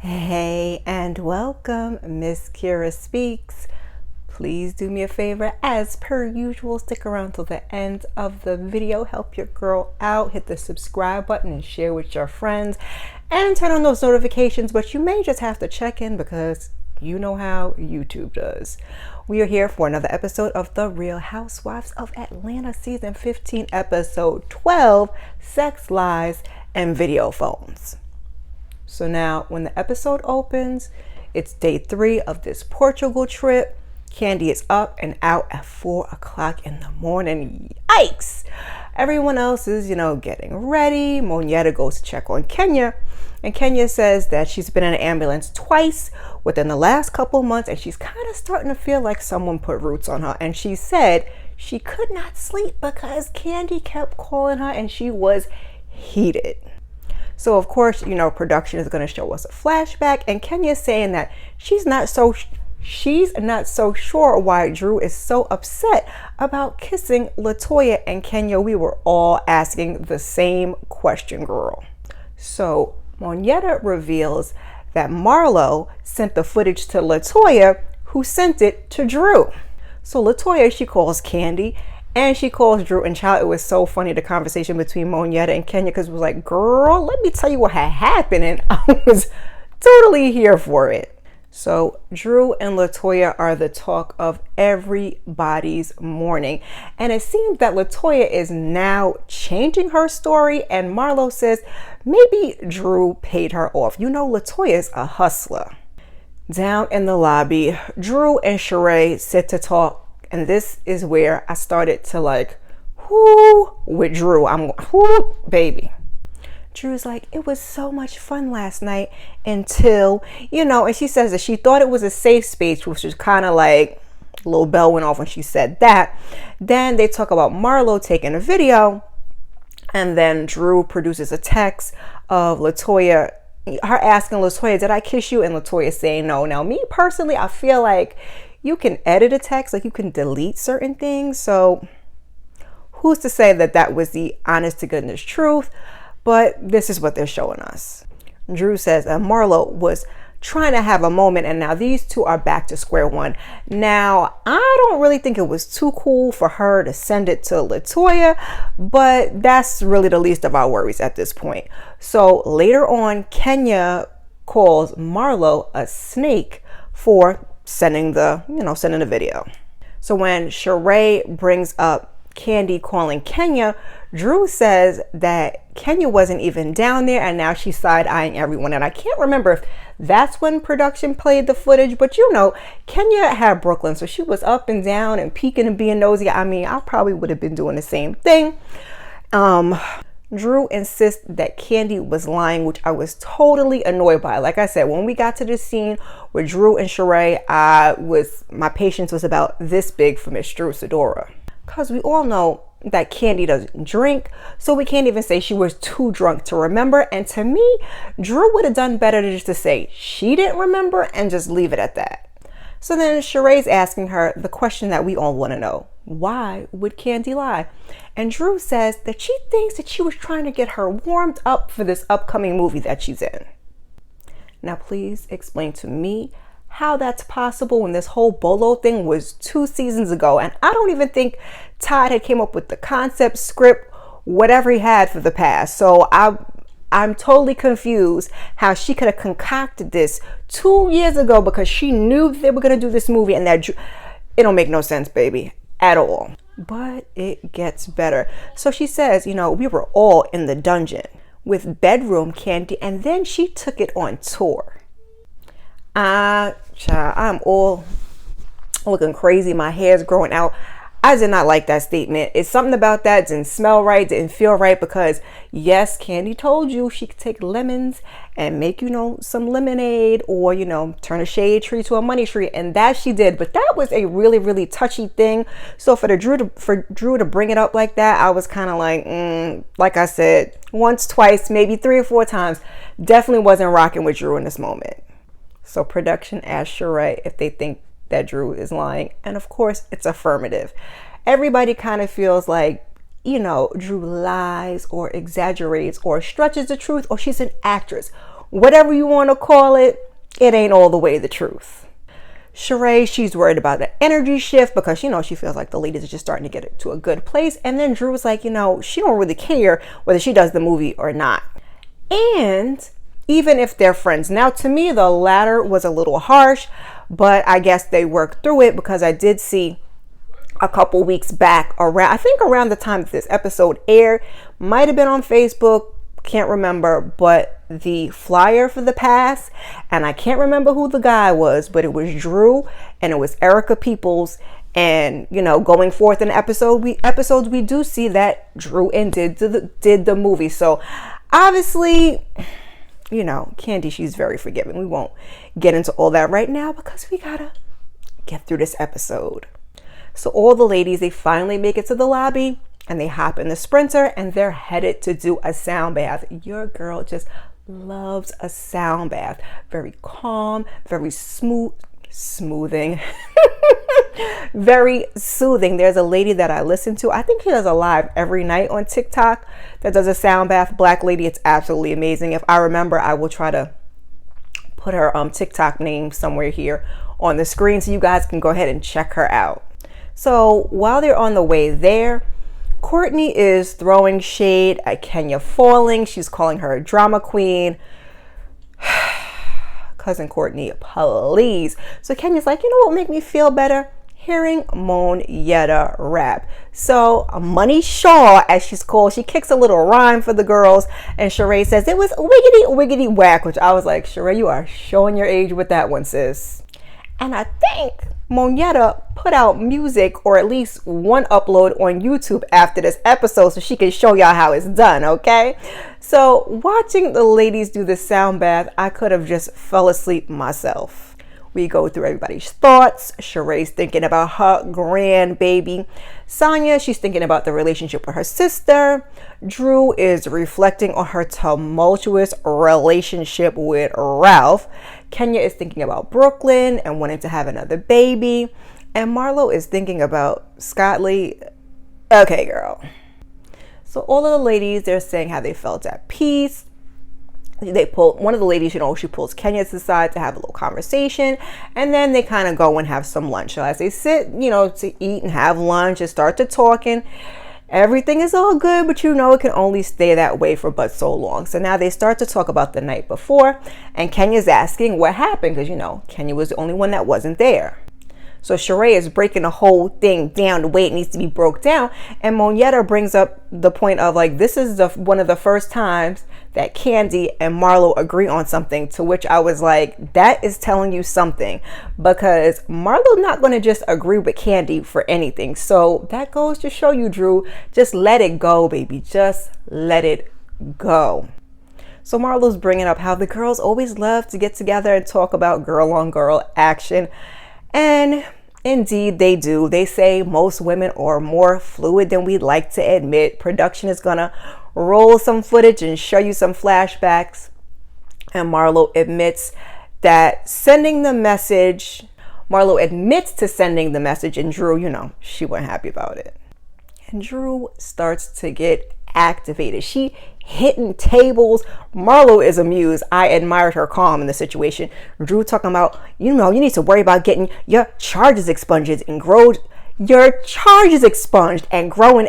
Hey and welcome, Miss Kira Speaks. Please do me a favor, as per usual, stick around till the end of the video. Help your girl out, hit the subscribe button and share with your friends and turn on those notifications, but you may just have to check in because you know how YouTube does. We are here for another episode of the Real Housewives of Atlanta, season 15, episode 12, Sex, Lies, and Video Phones. So now when the episode opens, it's day 3 of this Portugal trip. Kandi is up and out at 4 o'clock in the morning. Yikes! Everyone else is, getting ready. Monietta goes to check on Kenya. And Kenya says that she's been in an ambulance twice within the last couple months. And she's kind of starting to feel like someone put roots on her. And she said she could not sleep because Kandi kept calling her and she was heated. So of course, production is going to show us a flashback, and Kenya's saying that she's not so sure why Drew is so upset about kissing LaToya. And Kenya, we were all asking the same question, girl. So Monietta reveals that Marlo sent the footage to LaToya, who sent it to Drew. So LaToya, she calls Kandi and she calls Drew, and child, it was so funny, the conversation between Monietta and Kenya, because it was like, girl, let me tell you what had happened, and I was totally here for it. So Drew and LaToya are the talk of everybody's morning, and it seems that LaToya is now changing her story, and Marlo says maybe Drew paid her off. LaToya is a hustler. Down in the lobby, Drew and Sheree sit to talk. And this is where I started to with Drew. I'm baby. Drew's like, it was so much fun last night until, and she says that she thought it was a safe space, which was kind of like a little bell went off when she said that. Then they talk about Marlo taking a video, and then Drew produces a text of LaToya, her asking LaToya, did I kiss you? And LaToya saying no. Now, me personally, I feel like you can edit a text, like you can delete certain things. So who's to say that that was the honest to goodness truth? But this is what they're showing us. Drew says that Marlo was trying to have a moment, and now these two are back to square one. Now, I don't really think it was too cool for her to send it to LaToya, but that's really the least of our worries at this point. So later on, Kenya calls Marlo a snake for sending the video. So when Sheree brings up Kandi calling Kenya, Drew says that Kenya wasn't even down there, and now she's side-eyeing everyone. And I can't remember if that's when production played the footage, but Kenya had Brooklyn, so she was up and down and peeking and being nosy. I mean, I probably would have been doing the same thing. Drew insists that Kandi was lying, which I was totally annoyed by. Like I said, when we got to the scene with Drew and Sheree, my patience was about this big for Miss Drew Sidora. Because we all know that Kandi doesn't drink, so we can't even say she was too drunk to remember. And to me, Drew would have done better to just to say she didn't remember and just leave it at that. So then Sheree's asking her the question that we all want to know. Why would Kandi lie? And Drew says that she thinks that she was trying to get her warmed up for this upcoming movie that she's in. Now, please explain to me how that's possible when this whole Bolo thing was 2 seasons ago. And I don't even think Todd had came up with the concept, script, whatever he had for the past. So I'm totally confused how she could have concocted this 2 years ago, because she knew they were going to do this movie, and that it don't make no sense, baby, at all. But it gets better. So she says, we were all in the dungeon with bedroom Kandi, and then she took it on tour. Child, I'm all looking crazy. My hair's growing out. I did not like that statement. It's something about that didn't smell right, didn't feel right, because yes, Kandi told you she could take lemons and make, some lemonade, or, turn a shade tree to a money tree. And that she did. But that was a really, really touchy thing. So for Drew to bring it up like that, I was kind of like I said, once, twice, maybe 3 or 4 times, definitely wasn't rocking with Drew in this moment. So production asked Sheree if they think that Drew is lying. And of course, it's affirmative. Everybody kind of feels like, Drew lies or exaggerates or stretches the truth, or she's an actress. whatever you want to call it, it ain't all the way the truth. Sheree, she's worried about the energy shift because, she feels like the ladies are just starting to get it to a good place. And then Drew was like, she don't really care whether she does the movie or not. And even if they're friends. Now, to me, the latter was a little harsh, but I guess they worked through it because I did see a couple weeks back around the time that this episode aired, might have been on Facebook, can't remember, but the flyer for the pass, and I can't remember who the guy was, but it was Drew and it was Erica Peoples. And going forth in episodes, we do see that Drew and did the movie. So obviously, Candy, she's very forgiving. We won't get into all that right now because we gotta get through this episode. So all the ladies, they finally make it to the lobby and they hop in the Sprinter and they're headed to do a sound bath. Your girl just loves a sound bath. Very calm, very smoothing. Very soothing. There's a lady that I listen to. I think she does a live every night on TikTok that does a sound bath. Black lady. It's absolutely amazing. If I remember, I will try to put her TikTok name somewhere here on the screen so you guys can go ahead and check her out. So while they're on the way there, Courtney is throwing shade at Kenya Falling. She's calling her a drama queen. Cousin Courtney, please. So Kenya's like, what would make me feel better? Hearing Monyetta rap. So Money Shaw, as she's called, she kicks a little rhyme for the girls, and Sheree says it was wiggity wiggity whack, which I was like, Sheree, you are showing your age with that one, sis. And I think Monyetta put out music, or at least one upload on YouTube after this episode so she can show y'all how it's done, okay? So watching the ladies do the sound bath, I could have just fell asleep myself. We go through everybody's thoughts. Sheree's thinking about her grandbaby. Sonya, she's thinking about the relationship with her sister. Drew is reflecting on her tumultuous relationship with Ralph. Kenya is thinking about Brooklyn and wanting to have another baby. And Marlo is thinking about Scott Lee. Okay, girl. So all of the ladies, they're saying how they felt at peace. They pull one of the ladies, she pulls Kenya to the side to have a little conversation, and then they kind of go and have some lunch. So as they sit, to eat and have lunch and start to talking, everything is all good, but it can only stay that way for but so long. So now they start to talk about the night before, and Kenya's asking what happened because Kenya was the only one that wasn't there. So Sheree is breaking the whole thing down the way it needs to be broke down. And Monyetta brings up the point of this is one of the first times that Candy and Marlo agree on something, to which I was like, that is telling you something, because Marlo's not going to just agree with Candy for anything. So that goes to show you, Drew, just let it go, baby. Just let it go. So Marlo's bringing up how the girls always love to get together and talk about girl on girl action. And indeed they do. They say most women are more fluid than we'd like to admit. Production is gonna roll some footage and show you some flashbacks. And Marlo admits to sending the message, and Drew, she wasn't happy about it. And Drew starts to get activated. She hitting tables. Marlo is amused. I admired her calm in the situation. Drew talking about, you need to worry about getting your charges expunged and growing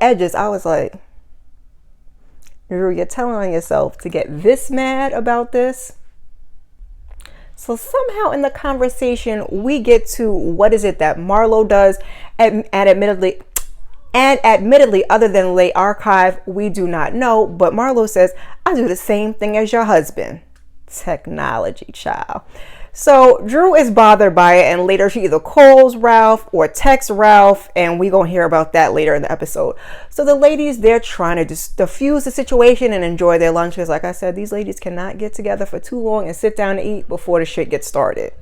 edges. I was like, Drew, you're telling on yourself to get this mad about this? So somehow in the conversation, we get to what is it that Marlo does, and admittedly, other than lay archive, we do not know. But Marlo says, I do the same thing as your husband. Technology, child. So Drew is bothered by it, and later she either calls Ralph or texts Ralph, and we gonna hear about that later in the episode. So the ladies, they're trying to just diffuse the situation and enjoy their lunches. Like I said, these ladies cannot get together for too long and sit down and eat before the shit gets started.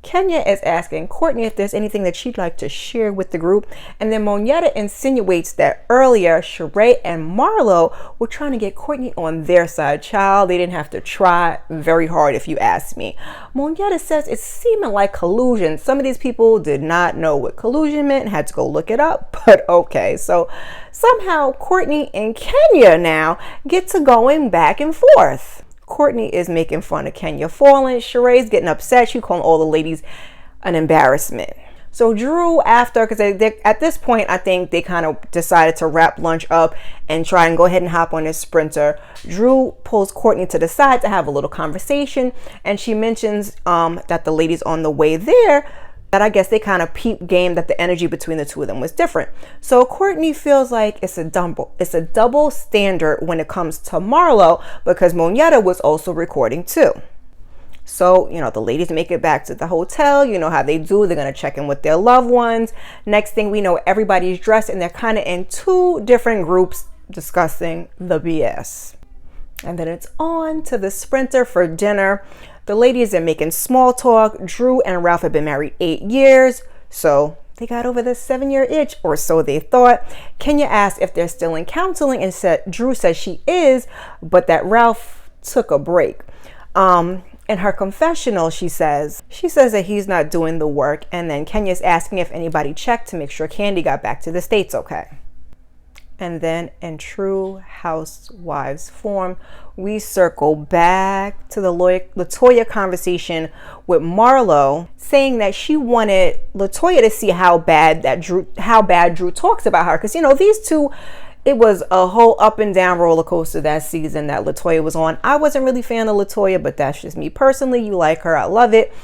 Kenya is asking Courtney if there's anything that she'd like to share with the group. And then Monyetta insinuates that earlier Sheree and Marlo were trying to get Courtney on their side. Child, they didn't have to try very hard, if you ask me. Monyetta says it's seeming like collusion. Some of these people did not know what collusion meant and had to go look it up. But okay, so somehow Courtney and Kenya now get to going back and forth. Courtney is making fun of Kenya falling. Sheree's getting upset. She calling all the ladies an embarrassment. So Drew, after, because at this point, I think they kind of decided to wrap lunch up and try and go ahead and hop on his Sprinter. Drew pulls Courtney to the side to have a little conversation, and she mentions that the ladies on the way there, that I guess they kind of peep game that the energy between the two of them was different. So Courtney feels like it's a double standard when it comes to Marlo, because Monyetta was also recording too. So, you know, the ladies make it back to the hotel. You know how they do. They're going to check in with their loved ones. Next thing we know, everybody's dressed and they're kind of in two different groups discussing the BS. And then it's on to the Sprinter for dinner. The ladies are making small talk. Drew and Ralph have been married 8 years. So they got over the 7-year itch, or so they thought. Kenya asked if they're still in counseling, and Drew says she is, but that Ralph took a break. In her confessional, she says that he's not doing the work, and then Kenya's asking if anybody checked to make sure Candy got back to the States okay. And then in true housewives form, we circle back to the LaToya conversation with Marlo, saying that she wanted LaToya to see how bad Drew talks about her, because you know these two, it was a whole up and down roller coaster that season that LaToya was on. I wasn't really a fan of LaToya, but that's just me personally. You like her, I love it.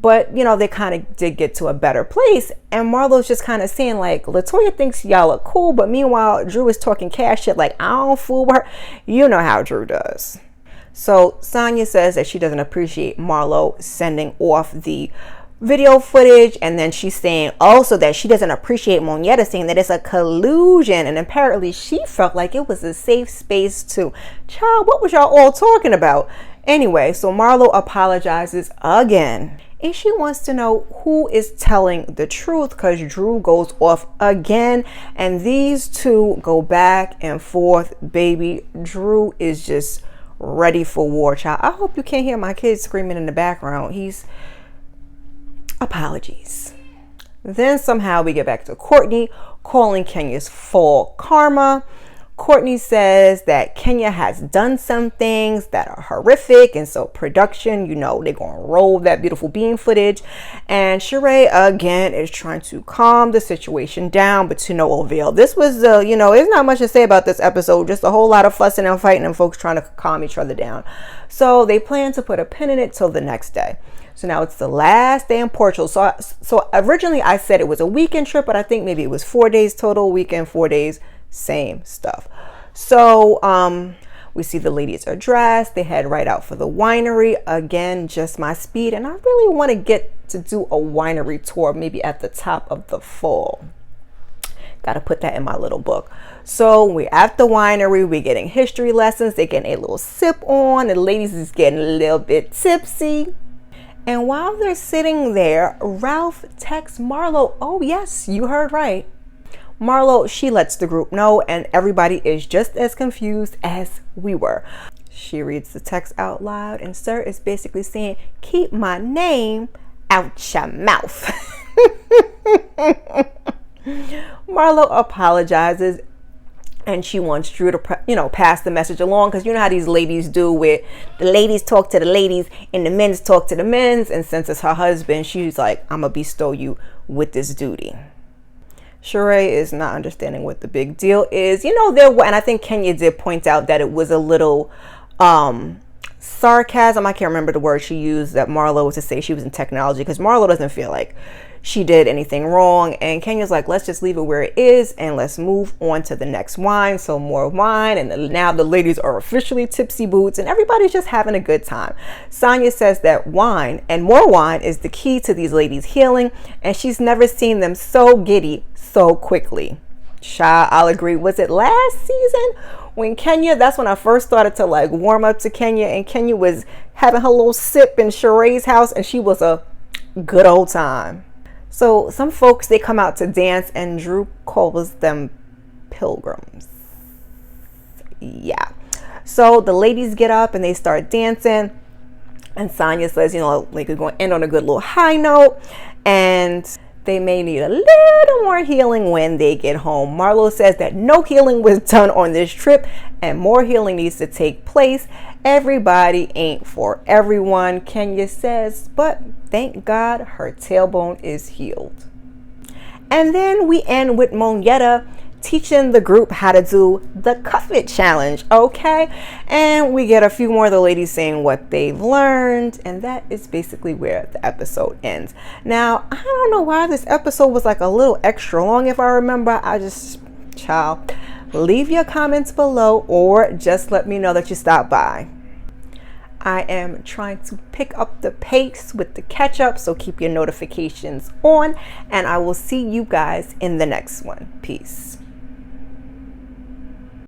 But, you know, they kind of did get to a better place. And Marlo's just kind of saying, like, LaToya thinks y'all are cool, but meanwhile, Drew is talking cash shit like, I don't fool with her. You know how Drew does. So Sonia says that she doesn't appreciate Marlo sending off the video footage, and then she's saying also that she doesn't appreciate Monyetta saying that it's a collusion, and apparently she felt like it was a safe space too. Child, what was y'all all talking about? Anyway, so Marlo apologizes again, and she wants to know who is telling the truth, because Drew goes off again, and these two go back and forth. Baby, Drew is just ready for war, child. I hope you can't hear my kids screaming in the background. Apologies. Then somehow we get back to Courtney calling Kenya's fall karma. Courtney says that Kenya has done some things that are horrific, and so production, you know, they're going to roll that beautiful bean footage. And Sheree again is trying to calm the situation down, but to no avail. This was, you know, there's not much to say about this episode, just a whole lot of fussing and fighting and folks trying to calm each other down. So they plan to put a pin in it till the next day. So now it's the last day in Portugal. So originally I said it was a weekend trip, but I think maybe it was 4 days total, weekend, 4 days, same stuff. So we see the ladies are dressed. They head right out for the winery. Again, just my speed. And I really want to get to do a winery tour, maybe at the top of the fall. Got to put that in my little book. So we're at the winery. We're getting history lessons. They're getting a little sip on. The ladies is getting a little bit tipsy. And while they're sitting there, Ralph texts Marlo. Oh, yes, you heard right. Marlo, she lets the group know, and everybody is just as confused as we were. She reads the text out loud, and Sir is basically saying, keep my name out your mouth. Marlo apologizes, and she wants Drew to, you know, pass the message along, because you know how these ladies do, where the ladies talk to the ladies and the men's talk to the men's, and since it's her husband, she's like, I'm gonna bestow you with this duty. Sheree is not understanding what the big deal is. You know, and I think Kenya did point out that it was a little sarcasm. I can't remember the word she used, that Marlo was to say she was in technology, because Marlo doesn't feel like she did anything wrong. And Kenya's like, let's just leave it where it is and let's move on to the next wine. So more wine, and now the ladies are officially tipsy boots and everybody's just having a good time. Sonia says that wine and more wine is the key to these ladies healing, and she's never seen them so giddy so quickly. I'll agree. Was it last season when Kenya, that's when I first started to like warm up to Kenya, and Kenya was having her little sip in Sheree's house, and she was a good old time. So some folks, they come out to dance, and Drew calls them pilgrims. Yeah. So the ladies get up and they start dancing, and Sonia says, you know, like we're going to end on a good little high note, and they may need a little more healing when they get home. Marlo says that no healing was done on this trip, and more healing needs to take place. Everybody ain't for everyone, Kenya says, but thank God her tailbone is healed. And then we end with Monyetta teaching the group how to do the cuff it challenge, okay? And we get a few more of the ladies saying what they've learned, and that is basically where the episode ends. Now, I don't know why this episode was like a little extra long. If I remember, child, leave your comments below or just let me know that you stopped by. I am trying to pick up the pace with the catch up, so keep your notifications on, and I will see you guys in the next one. Peace.